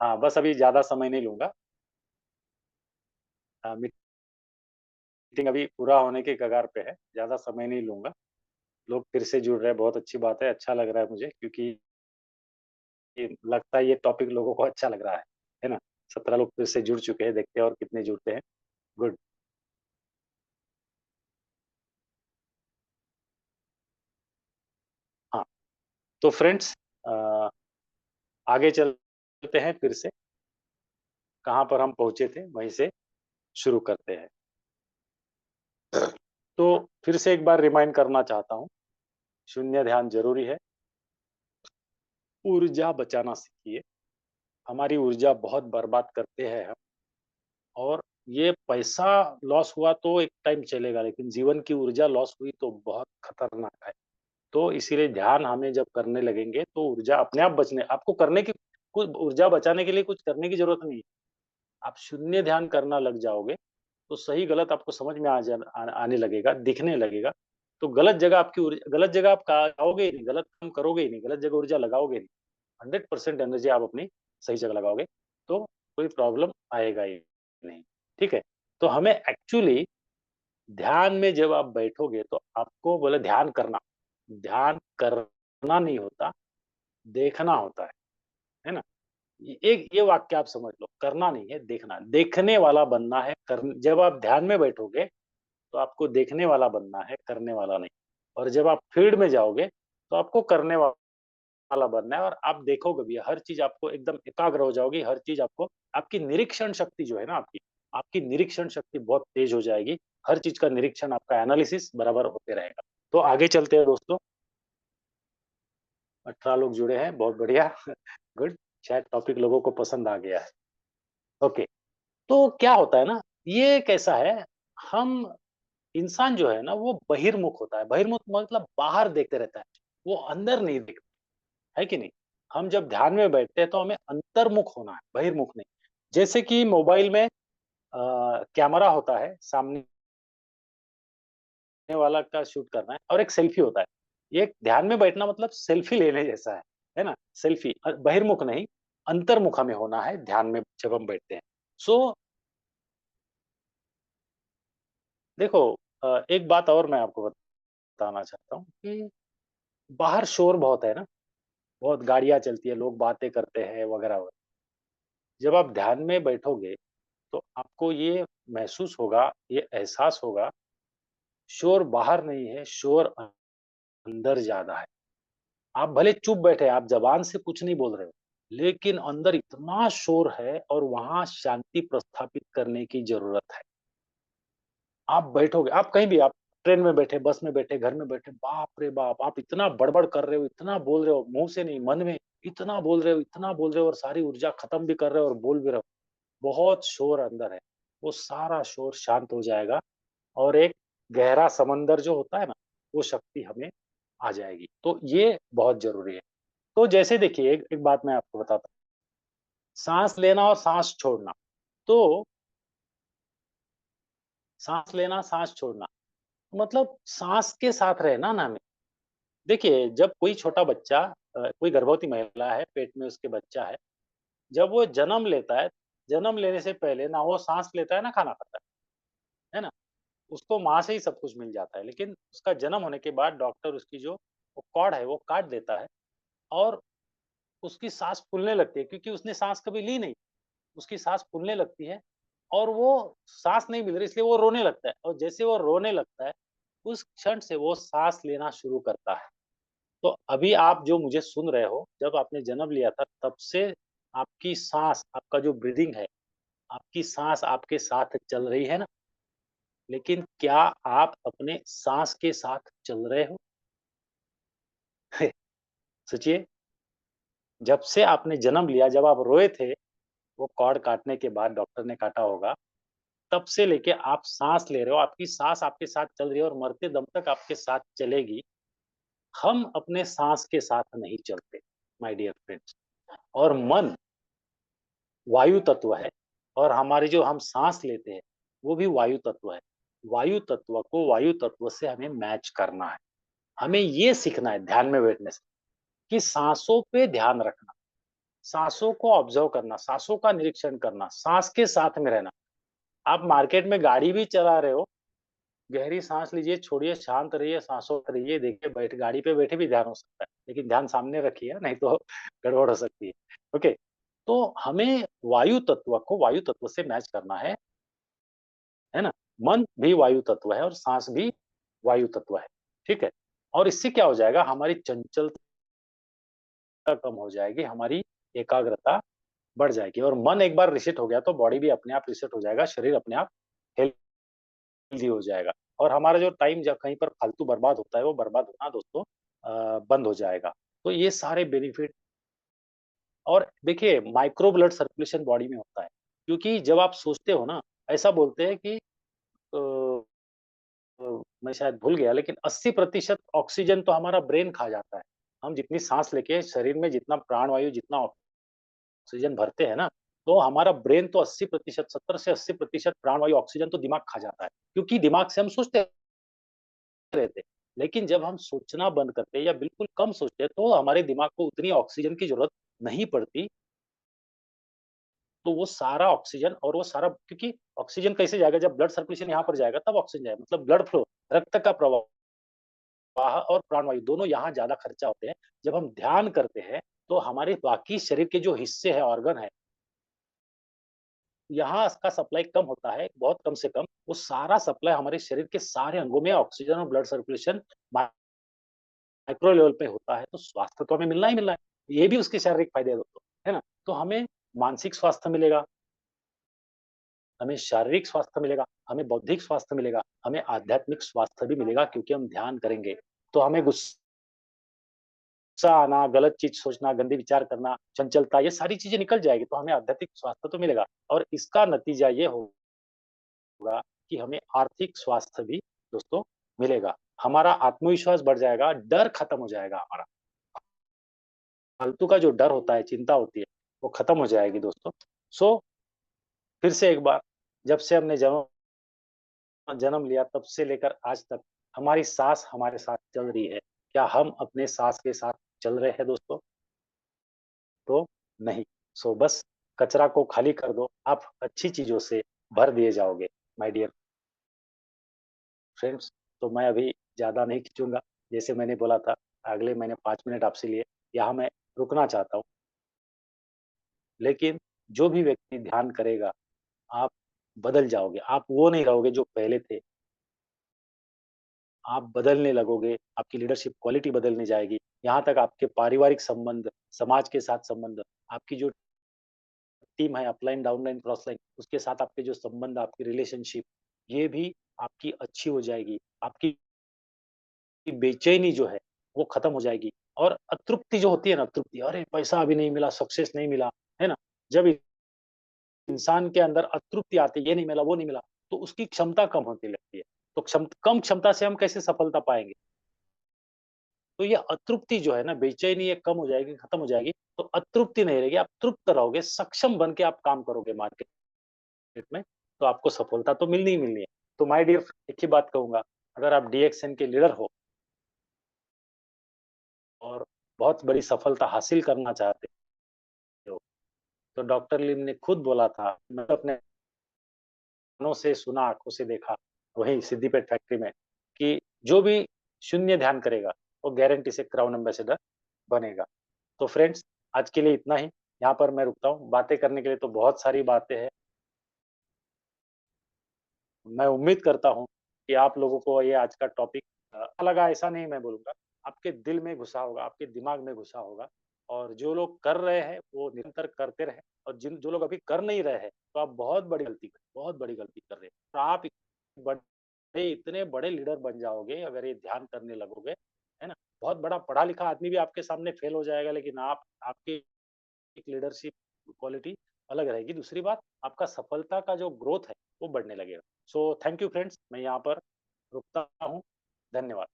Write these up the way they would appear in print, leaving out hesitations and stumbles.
हाँ, बस अभी ज़्यादा समय नहीं लूँगा। मीटिंग अभी पूरा होने के कगार पे है, ज़्यादा समय नहीं लूँगा। लोग फिर से जुड़ रहे हैं, बहुत अच्छी बात है, अच्छा लग रहा है मुझे क्योंकि ये लगता है ये टॉपिक लोगों को अच्छा लग रहा है ना? 17 लोग फिर से जुड़ चुके हैं, देखते हैं और कितने जुड़ते हैं। गुड। हाँ, तो फ्रेंड्स अ, आगे चलते हैं फिर से, कहाँ पर हम पहुँचे थे, वहीं से शुरू करते हैं। तो फिर से एक बार रिमाइंड करना चाहता हूँ, शून्य ध्यान ज़रूरी है, ऊर्जा बचाना सीखिए। हमारी ऊर्जा बहुत बर्बाद करते हैं हम और ये पैसा लॉस हुआ तो एक टाइम चलेगा, लेकिन जीवन की ऊर्जा लॉस हुई तो बहुत खतरनाक है। तो इसीलिए ध्यान हमें जब करने लगेंगे तो ऊर्जा अपने आप बचने आपको करने की कुछ ऊर्जा बचाने के लिए कुछ करने की ज़रूरत नहीं है। आप शून्य ध्यान करना लग जाओगे, तो सही गलत आपको समझ में आने लगेगा, दिखने लगेगा। तो गलत जगह आप जाओगे ही नहीं, गलत काम करोगे ही नहीं, गलत जगह ऊर्जा लगाओगे नहीं। 100% एनर्जी आप अपनी सही जगह लगाओगे, तो कोई प्रॉब्लम आएगा ही नहीं, ठीक है? तो हमें एक्चुअली ध्यान में जब आप बैठोगे तो आपको बोले ध्यान करना नहीं होता, देखना होता है ना? एक ये वाक्य आप समझ लो, करना नहीं है, देखना। देखने वाला बनना है, जब आप ध्यान में बैठोगे, तो आपको देखने वाला बनना है, करने वाला नहीं। और जब आप फील्ड में जाओगे, तो आपको करने वाला बनना है और आप देखोगे भी, हर चीज़ आपको एकदम एकाग्र हो जाओगी, हर चीज़ आपको आपकी निरीक्षण शक्ति जो है ना आपकी निरीक्षण शक्ति बहुत तेज हो जाएगी। हर चीज़ का निरीक्षण आपका एनालिसिस बराबर होते रहेगा। तो आगे चलते हैं दोस्तों, 18 लोग जुड़े हैं, बहुत बढ़िया। गुड, शायद टॉपिक लोगों को पसंद आ गया है। ओके, तो क्या होता है ना, ये कैसा है, हम इंसान जो है ना वो बहिर्मुख होता है। बहिर्मुख मतलब बाहर देखते रहता है, वो अंदर नहीं देखता, है कि नहीं? हम जब ध्यान में बैठते हैं तो हमें अंतर्मुख होना है, बहिर्मुख नहीं। जैसे कि मोबाइल में कैमरा होता है, सामने वाला का शूट करना है और एक सेल्फी होता है। ये ध्यान में बैठना मतलब सेल्फी लेने जैसा है ना? सेल्फी बहिर्मुख नहीं, अंतर्मुख हमें होना है ध्यान में जब हम बैठते हैं। सो देखो, एक बात और मैं आपको बताना चाहता हूँ कि बाहर शोर बहुत है ना, बहुत गाड़ियाँ चलती है, लोग बातें करते हैं वगैरह-वगैरह। जब आप ध्यान में बैठोगे, तो आपको ये महसूस होगा, ये एहसास होगा, शोर बाहर नहीं है, शोर अंदर ज़्यादा है। आप भले चुप बैठे हैं, आप ज़बान से कुछ नहीं बोल रहे हो, लेकिन अंदर इतना शोर है और वहाँ शांति प्रस्थापित करने की ज़रूरत है। आप बैठोगे, आप कहीं भी, आप ट्रेन में बैठे, बस में बैठे, घर में बैठे, बाप रे बाप! आप इतना बड़बड़ कर रहे हो, इतना बोल रहे हो, मुँह से नहीं, मन में इतना बोल रहे हो, इतना बोल रहे हो और सारी ऊर्जा खत्म भी कर रहे हो और बोल भी रहे हो। बहुत शोर अंदर है, वो सारा शोर शांत हो जाएगा और एक गहरा समंदर जो होता है ना, वो शक्ति हमें आ जाएगी। तो ये बहुत ज़रूरी है। तो जैसे देखिए, एक एक बात मैं आपको बताता हूँ, साँस लेना और साँस छोड़ना। तो साँस लेना, साँस छोड़ना, मतलब साँस के साथ रहना ना हमें। देखिए, जब कोई छोटा बच्चा कोई गर्भवती महिला है, पेट में उसके बच्चा है, जब वो जन्म लेता है, जन्म लेने से पहले ना वो साँस लेता है, ना खाना खाता है ना? उसको माँ से ही सब कुछ मिल जाता है, लेकिन उसका जन्म होने के बाद डॉक्टर उसकी जो वो कॉर्ड है, वो काट देता है और उसकी साँस फूलने लगती है क्योंकि उसने साँस कभी ली नहीं। उसकी साँस फूलने लगती है और वो साँस नहीं मिल रही, इसलिए वो रोने लगता है और जैसे वो रोने लगता है, उस क्षण से वो साँस लेना शुरू करता है। तो अभी आप जो मुझे सुन रहे हो, जब आपने जन्म लिया था तब से आपकी साँस, आपका जो ब्रीथिंग है, आपकी साँस आपके साथ चल रही है ना? लेकिन क्या आप अपने साँस के साथ चल रहे हो? सोचिए, जब से आपने जन्म लिया, जब आप रोए थे, वो कॉर्ड काटने के बाद डॉक्टर ने काटा होगा, तब से लेके आप साँस ले रहे हो, आपकी साँस आपके साथ चल रही है और मरते दम तक आपके साथ चलेगी। हम अपने साँस के साथ नहीं चलते, माय डियर फ्रेंड्स। और मन वायु तत्व है और हमारी जो हम साँस लेते हैं, वो भी वायु तत्व है। वायु तत्व को वायु तत्व से हमें मैच करना है। हमें ये सीखना है ध्यान में बैठने से कि साँसों पे ध्यान रखना। सांसों को ऑब्जर्व करना, सांसों का निरीक्षण करना, सांस के साथ में रहना। आप मार्केट में गाड़ी भी चला रहे हो, गहरी सांस लीजिए, छोड़िए, शांत रहिए, सांसों में रहिए, देखिए बैठ गाड़ी पे बैठे भी ध्यान हो सकता है, लेकिन ध्यान सामने रखिए, नहीं तो गड़बड़ हो सकती है। ओके, तो हमें वायु तत्व से मैच करना है ना? मन भी वायु तत्व है और सांस भी वायु तत्व है, ठीक है? और इससे क्या हो जाएगा, हमारी चंचलता कम हो जाएगी, हमारी एकाग्रता बढ़ जाएगी और मन एक बार रीसेट हो गया तो बॉडी भी अपने आप रीसेट हो जाएगा, शरीर अपने आप हेल्दी हो जाएगा और हमारा जो टाइम जब कहीं पर फालतू बर्बाद होता है, वो बर्बाद होना दोस्तों बंद हो जाएगा। तो ये सारे बेनिफिट और देखिए माइक्रो ब्लड सर्कुलेशन बॉडी में होता है, क्योंकि जब आप सोचते हो ना, ऐसा बोलते हैं कि अ मैं शायद भूल गया लेकिन 80% ऑक्सीजन तो हमारा ब्रेन खा जाता है। हम जितनी साँस लेके शरीर में जितना प्राणवायु जितना ऑक्सीजन भरते हैं ना, तो हमारा ब्रेन तो 80% 70 से 80% प्राणवायु ऑक्सीजन तो दिमाग खा जाता है। क्योंकि दिमाग से हम सोचते रहते हैं। लेकिन जब हम सोचना बंद करते हैं या बिल्कुल कम सोचते हैं, तो हमारे दिमाग को उतनी ऑक्सीजन की ज़रूरत नहीं पड़ती। तो वो सारा ऑक्सीजन और वो सारा क्योंकि ऑक्सीजन कैसे जाएगा जब ब्लड सर्कुलेशन यहाँ पर जाएगा तब ऑक्सीजन जाएगा। मतलब ब्लड फ्लो, रक्त का प्रवाह वाह और प्राणवायु दोनों यहाँ ज़्यादा खर्चा होते हैं। जब हम ध्यान करते हैं, तो हमारे बाकी शरीर के जो हिस्से हैं, ऑर्गन है, यहाँ इसका सप्लाई कम होता है, बहुत कम से कम। वो सारा सप्लाई हमारे शरीर के सारे अंगों में ऑक्सीजन और ब्लड सर्कुलेशन माइक्रो लेवल पे होता है, तो स्वास्थ्य तो हमें मिलना ही मिलना है। ये भी उसके शारीरिक फायदे हैं दोस्तों, है ना? तो हमें मानसिक स्वास्थ्य मिलेगा, हमें शारीरिक स्वास्थ्य मिलेगा, हमें बौद्धिक स्वास्थ्य मिलेगा, हमें आध्यात्मिक स्वास्थ्य भी मिलेगा क्योंकि हम ध्यान करेंगे। तो हमें गुस्सा आना, गलत चीज़ सोचना, गंदे विचार करना, चंचलता ये सारी चीज़ें निकल जाएगी, तो हमें आध्यात्मिक स्वास्थ्य तो मिलेगा और इसका नतीजा ये होगा कि हमें आर्थिक स्वास्थ्य भी दोस्तों मिलेगा। हमारा आत्मविश्वास बढ़ जाएगा, डर खत्म हो जाएगा हमारा। फालतू का जो डर होता है, चिंता होती है, वो खत्म हो जाएगी दोस्तों। सो फिर से एक बार, जब से हमने जन्म लिया तब से लेकर आज तक हमारी साँस हमारे साथ चल रही है। क्या हम अपने साँस के साथ चल रहे हैं दोस्तों? तो नहीं। सो बस कचरा को खाली कर दो, आप अच्छी चीज़ों से भर दिए जाओगे माय डियर फ्रेंड्स। तो मैं अभी ज़्यादा नहीं खींचूँगा, जैसे मैंने बोला था अगले मैंने 5 मिनट आपसे लिए, यहाँ मैं रुकना चाहता हूँ। लेकिन जो भी व्यक्ति ध्यान करेगा, आप बदल जाओगे, आप वो नहीं रहोगे जो पहले थे। आप बदलने लगोगे, आपकी लीडरशिप क्वालिटी बदलने जाएगी। यहाँ तक आपके पारिवारिक संबंध, समाज के साथ संबंध, आपकी जो टीम है अपलाइन, डाउनलाइन, क्रॉसलाइन उसके साथ आपके जो संबंध, आपकी रिलेशनशिप ये भी आपकी अच्छी हो जाएगी। आपकी बेचैनी जो है वो खत्म हो जाएगी और अतृप्ति जो होती है ना तृप्ति, अरे पैसा अभी नहीं मिला, सक्सेस नहीं मिला, है ना? जब इंसान के अंदर अतृप्ति आती है, ये नहीं मिला, वो नहीं मिला, तो उसकी क्षमता कम होने लगती है। तो कम क्षमता से हम कैसे सफलता पाएँगे? तो ये अतृप्ति जो है ना, बेचैनी ये कम हो जाएगी, खत्म हो जाएगी, तो अतृप्ति नहीं रहेगी, आप तृप्त रहोगे, सक्षम बन के आप काम करोगे मार्केट में, तो आपको सफलता तो मिलनी ही मिलनी है। तो माय डियर एक ही बात कहूँगा, अगर आप डीएक्सएन के लीडर हो और बहुत बड़ी सफलता हासिल करना चाहते हो, तो डॉक्टर लिम ने खुद बोला था, मैं अपने कानों से सुना, आँखों से देखा, वहीं सिद्दीपेट फैक्ट्री में, कि जो भी शून्य ध्यान करेगा, वो गारंटी से क्राउन एम्बेसडर बनेगा। तो फ्रेंड्स आज के लिए इतना ही। यहाँ पर मैं रुकता हूँ। बातें करने के लिए तो बहुत सारी बातें हैं। मैं उम्मीद करता हूँ कि आप लोगों को ये आज का टॉपिक अच्छा लगा ऐसा नहीं मैं बोलूँगा। आपके दिल में घुसा होगा, आपके दिमाग में घुसा होगा और जो लोग कर रहे हैं वो निरंतर करते रहें और जिन जो लोग अभी कर नहीं रहे हैं, तो आप बहुत बड़ी गलती कर रहे हैं। तो आप बड़े इतने बड़े लीडर बन जाओगे अगर ये ध्यान करने लगोगे, है ना? बहुत बड़ा पढ़ा-लिखा आदमी भी आपके सामने फेल हो जाएगा लेकिन आप आपकी एक लीडरशिप क्वालिटी अलग रहेगी। दूसरी बात आपका सफलता का जो ग्रोथ है वो बढ़ने लगेगा। सो थैंक यू फ्रेंड्स मैं यहाँ पर रुकता हूँ। धन्यवाद।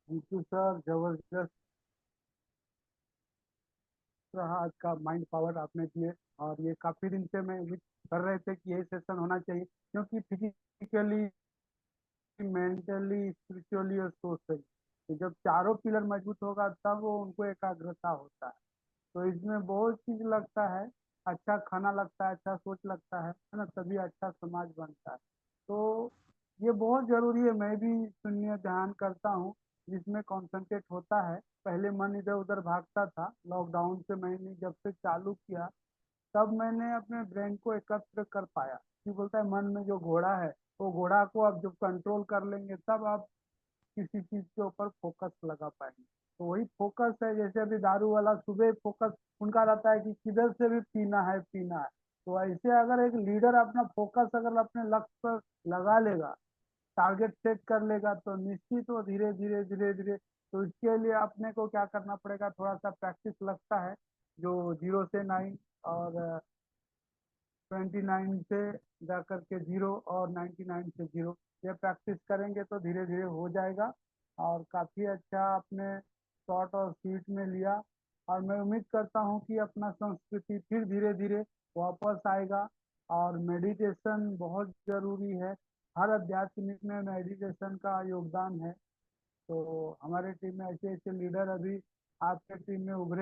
थैंक यू सर, जबरदस्त रहा आज का माइंड पावर आपने दिए। और ये काफ़ी दिन से मैं उम्मीद कर रहे थे कि यही सेशन होना चाहिए, क्योंकि फिजिकली, मेंटली, स्पिरिचुअली और सोशली कि जब चारों पिलर मजबूत होगा तब वो उनको एकाग्रता होता है। तो इसमें बहुत चीज लगता है, अच्छा खाना लगता है, अच्छा सोच लगता है ना, तभी अच्छा समाज बनता है। तो ये बहुत जरूरी है। मैं भी शून्य ध्यान करता हूँ जिसमें कंसंट्रेट होता है। पहले मन इधर उधर भागता था, लॉकडाउन से मैंने जब से चालू किया तब मैंने अपने ब्रेन को एकत्र कर पाया कि बोलता है मन में जो घोड़ा है, वो घोड़ा को आप जब कंट्रोल कर लेंगे तब आप किसी चीज के ऊपर फोकस लगा पाएंगे। तो वही फोकस है, जैसे अभी दारू वाला सुबह फोकस उनका रहता है कि किधर से भी पीना है पीना है। तो ऐसे अगर एक लीडर अपना फोकस अगर अपने लक्ष्य पर लगा लेगा, टारगेट सेट कर लेगा, तो निश्चित वो धीरे धीरे धीरे धीरे। तो इसके लिए अपने को क्या करना पड़ेगा, थोड़ा सा प्रैक्टिस लगता है, जो 0 से 9 और 29 से जा करके 0 और 99 से 0, ये प्रैक्टिस करेंगे तो धीरे धीरे हो जाएगा। और काफ़ी अच्छा आपने शॉर्ट और स्वीट में लिया। और मैं उम्मीद करता हूँ कि अपना संस्कृति फिर धीरे धीरे वापस आएगा। और मेडिटेशन बहुत ज़रूरी है, हर आध्यात्मिक में मेडिटेशन का योगदान है। तो हमारे टीम में ऐसे ऐसे लीडर अभी आपके टीम में उभरे